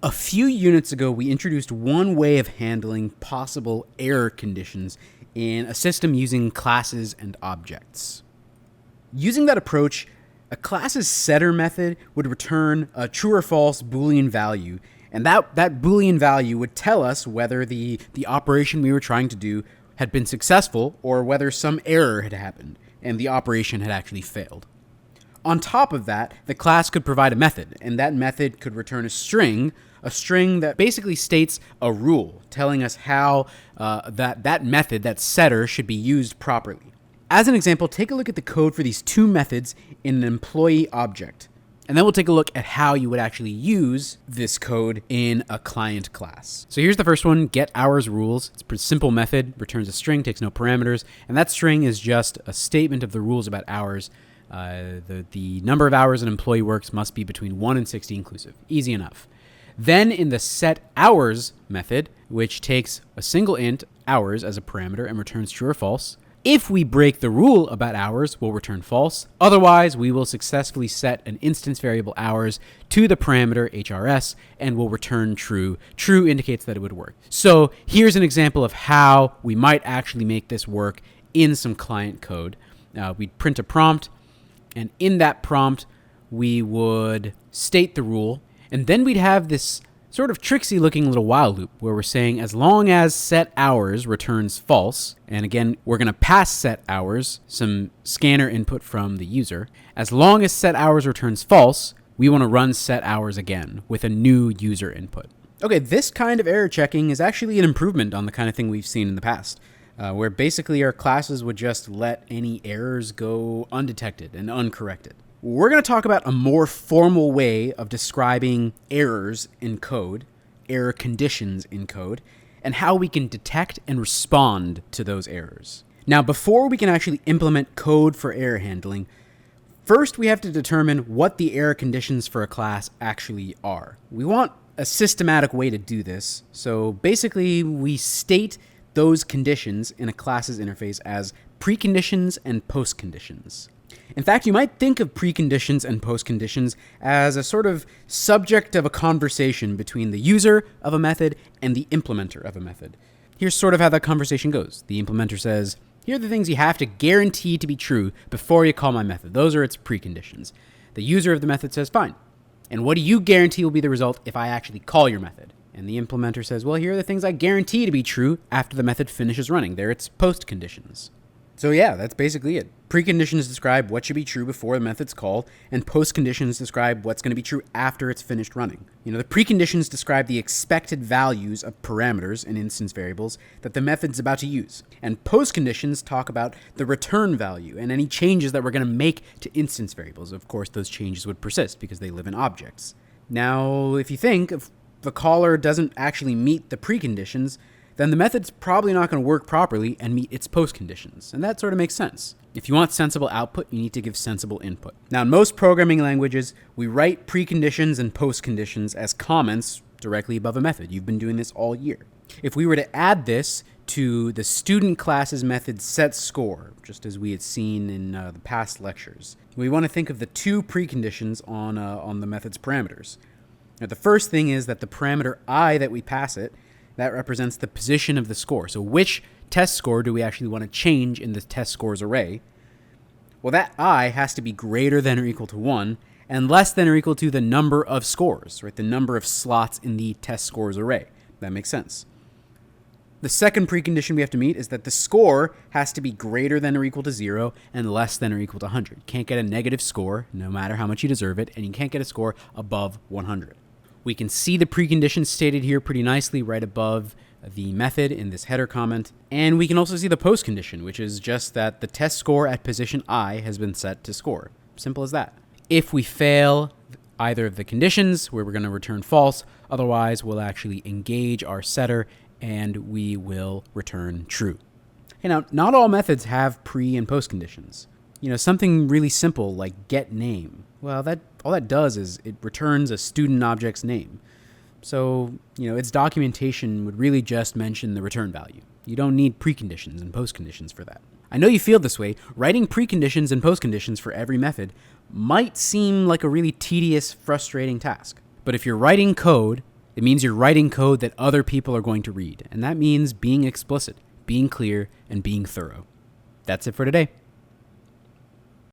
A few units ago, we introduced one way of handling possible error conditions in a system using classes and objects. Using that approach, a class's setter method would return a true or false Boolean value, and that Boolean value would tell us whether the operation we were trying to do had been successful or whether some error had happened and the operation had actually failed. On top of that, the class could provide a method, and that method could return a string that basically states a rule, telling us how that method, that setter, should be used properly. As an example, take a look at the code for these two methods in an employee object, and then we'll take a look at how you would actually use this code in a client class. So here's the first one, get hours rules. It's a pretty simple method, returns a string, takes no parameters, and that string is just a statement of the rules about hours. The number of hours an employee works must be between 1 and 60 inclusive. Easy enough. Then in the set hours method, which takes a single int, hours, as a parameter and returns true or false. If we break the rule about hours, we'll return false. Otherwise, we will successfully set an instance variable hours to the parameter HRS and will return true. True indicates that it would work. So here's an example of how we might actually make this work in some client code. We'd print a prompt, and in that prompt, we would state the rule, and then we'd have this sort of tricksy looking little while loop where we're saying as long as set hours returns false, and again, we're going to pass set hours some scanner input from the user. As long as set hours returns false, we want to run set hours again with a new user input. Okay, this kind of error checking is actually an improvement on the kind of thing we've seen in the past. Where basically our classes would just let any errors go undetected and uncorrected. We're going to talk about a more formal way of describing errors in code, error conditions in code, and how we can detect and respond to those errors. Now, before we can actually implement code for error handling, first we have to determine what the error conditions for a class actually are. We want a systematic way to do this, so basically we state those conditions in a class's interface as preconditions and postconditions. In fact, you might think of preconditions and postconditions as a sort of subject of a conversation between the user of a method and the implementer of a method. Here's sort of how that conversation goes. The implementer says, here are the things you have to guarantee to be true before you call my method. Those are its preconditions. The user of the method says, fine. And what do you guarantee will be the result if I actually call your method? And the implementer says, well, here are the things I guarantee to be true after the method finishes running. They're its post conditions. So yeah, that's basically it. Preconditions describe what should be true before the method's called, and post conditions describe what's going to be true after it's finished running. The preconditions describe the expected values of parameters and instance variables that the method's about to use. And post conditions talk about the return value and any changes that we're going to make to instance variables. Of course, those changes would persist because they live in objects. Now, if you think if the caller doesn't actually meet the preconditions, then the method's probably not going to work properly and meet its post conditions. And that sort of makes sense. If you want sensible output, you need to give sensible input. Now, in most programming languages, we write preconditions and post conditions as comments directly above a method. You've been doing this all year. If we were to add this to the student class's method setScore, just as we had seen in the past lectures, we want to think of the two preconditions on the method's parameters. Now, the first thing is that the parameter I that we pass it, that represents the position of the score. So which test score do we actually want to change in the test scores array? Well, that I has to be greater than or equal to 1 and less than or equal to the number of scores, right? The number of slots in the test scores array. That makes sense. The second precondition we have to meet is that the score has to be greater than or equal to 0 and less than or equal to 100. You can't get a negative score, no matter how much you deserve it, and you can't get a score above 100. We can see the preconditions stated here pretty nicely right above the method in this header comment. And we can also see the post condition, which is just that the test score at position I has been set to score. Simple as that. If we fail either of the conditions, where we're going to return false, otherwise we'll actually engage our setter and we will return true. Okay, now, not all methods have pre and post conditions. Something really simple like getName. Well, all that does is it returns a student object's name. So, its documentation would really just mention the return value. You don't need preconditions and postconditions for that. I know you feel this way. Writing preconditions and postconditions for every method might seem like a really tedious, frustrating task. But if you're writing code It means you're writing code that other people are going to read. And that means being explicit, being clear, and being thorough. That's it for today.